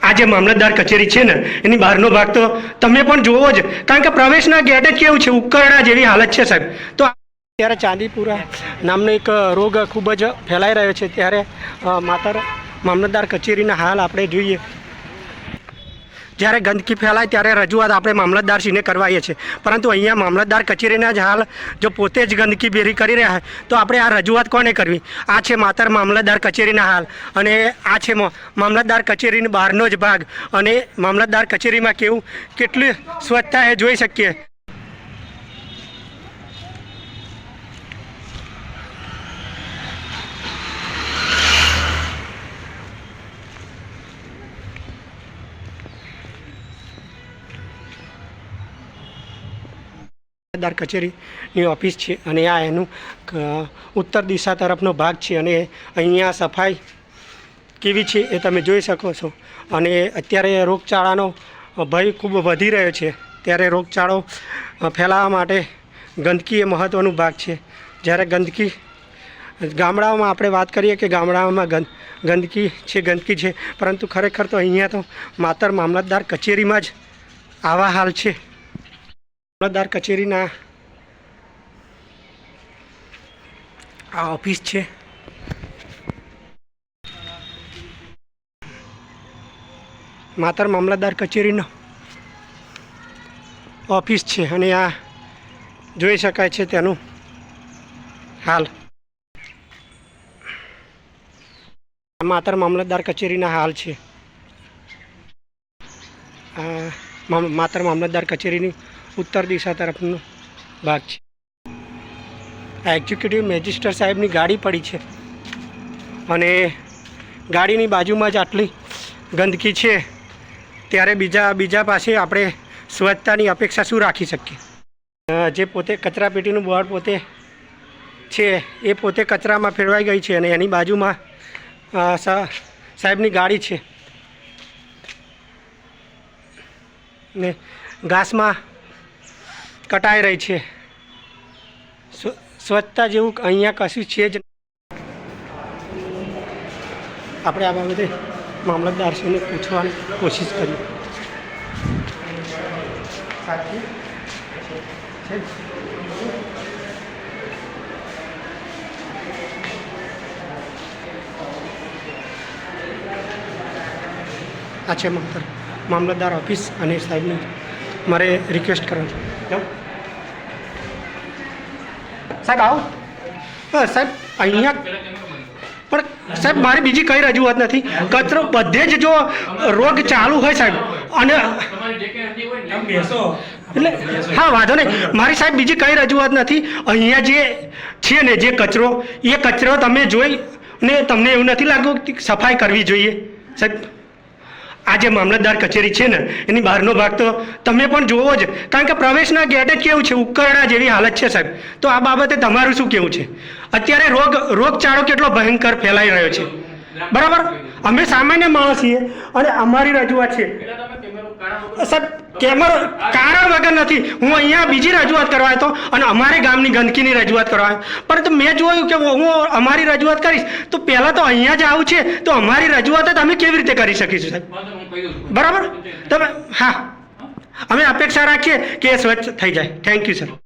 આ જે મામલતદાર કચેરી છે ને એની બહારનો ભાગ તો તમે પણ જોવો જ, કારણ કે પ્રવેશના ગેટ જ કેવું છે, ઉકરડા જેવી હાલત છે સાહેબ. તો ત્યારે ચાંદીપુરા નામનો એક રોગ ખૂબ જ ફેલાઈ રહ્યો છે, ત્યારે માત્ર મામલતદાર કચેરીના હાલ આપણે જોઈએ. જ્યારે ગંદકી ફેલાય ત્યારે રજૂઆત આપણે મામલતદારશ્રીને કરવાઈએ છીએ, પરંતુ અહીંયા મામલતદાર કચેરીના જ હાલ જો પોતે જ ગંદકી ભેરી કરી રહ્યા હોય તો આપણે આ રજૂઆત કોને કરવી? આ છે માત્ર મામલતદાર કચેરીના હાલ, અને આ છે મામલતદાર કચેરીની બહારનો જ ભાગ, અને મામલતદાર કચેરીમાં કેવું કેટલી સ્વચ્છતા એ જોઈ શકીએ. મામલતદાર કચેરીની ઓફિસ છે, અને આ એનું ઉત્તર દિશા તરફનો ભાગ છે, અને અહીંયા સફાઈ કેવી છે એ તમે જોઈ શકો છો. અને અત્યારે રોગચાળાનો ભય ખૂબ વધી રહ્યો છે, ત્યારે રોગચાળો ફેલાવા માટે ગંદકી એ મહત્ત્વનો ભાગ છે. જ્યારે ગંદકી ગામડાઓમાં આપણે વાત કરીએ કે ગામડાઓમાં ગંદકી છે, પરંતુ ખરેખર તો અહીંયા તો માત્ર મામલતદાર કચેરીમાં જ આવા હાલ છે. મામલતદાર કચેરીના આ ઓફિસ છે. માત્ર મામલતદાર કચેરીનો ઓફિસ છે, અને આ જોઈ શકાય છે તેનું હાલ. માત્ર મામલતદાર કચેરીના હાલ છે. માત્ર મામલતદાર કચેરીની ઉત્તર દિશા તરફનો ભાગ છે. આ એક્ઝિક્યુટિવ મેજિસ્ટ્રેટ સાહેબની ગાડી પડી છે, અને ગાડીની બાજુમાં જ આટલી ગંદકી છે, ત્યારે બીજા પાસે આપણે સ્વચ્છતાની અપેક્ષા શું રાખી શકીએ? જે પોતે કચરાપેટીનું બોર્ડ પોતે છે એ પોતે કચરામાં ફેરવાઈ ગઈ છે, અને એની બાજુમાં સાહેબની ગાડી છે, ને ઘાસમાં કટાઈ રહી છે. સ્વચ્છતા જેવું અહીંયા કશું છે જ. આપણે આ બાબતે મામલતદારશ્રીને પૂછવાની કોશિશ કરી. આ છે મામલતદાર ઓફિસ, અને સાહેબની મારે રિક્વેસ્ટ કરવાની છે. સાહેબ આવો. સાહેબ અહીંયા પણ સાહેબ મારી બીજી કઈ રજૂઆત નથી. કચરો બધે જ જો રોગ ચાલુ હોય સાહેબ, અને એટલે હા વાંધો નહીં, મારી સાહેબ બીજી કઈ રજૂઆત નથી. અહીંયા જે છે ને જે કચરો, એ કચરો તમે જોઈ ને તમને એવું નથી લાગ્યું કે સફાઈ કરવી જોઈએ સાહેબ? આ જે મામલતદાર કચેરી છે ને એની બહારનો ભાગ તો તમે પણ જોવો જ, કારણ કે પ્રવેશના ગેટ જ કેવું છે, ઉકરડા જેવી હાલત છે સાહેબ. તો આ બાબતે તમારું શું કહેવું છે? અત્યારે રોગચાળો કેટલો ભયંકર ફેલાઈ રહ્યો છે, બરાબર? અમે સામાન્ય માણસ છીએ, અને અમારી રજૂઆત છે સાહેબ. કારણ વગર નથી. હું અહીંયા બીજી રજૂઆત કરવા હતો, અને અમારે ગામની ગંદકીની રજૂઆત કરવા, પરંતુ મેં જોયું કે હું અમારી રજૂઆત કરીશ તો પહેલાં તો અહીંયા જ આવું છે, તો અમારી રજૂઆત અમે કેવી રીતે કરી શકીશું સાહેબ? બરાબર? તમે હા, અમે અપેક્ષા રાખીએ કે એ સ્વચ્છ થઈ જાય. Thank you sir.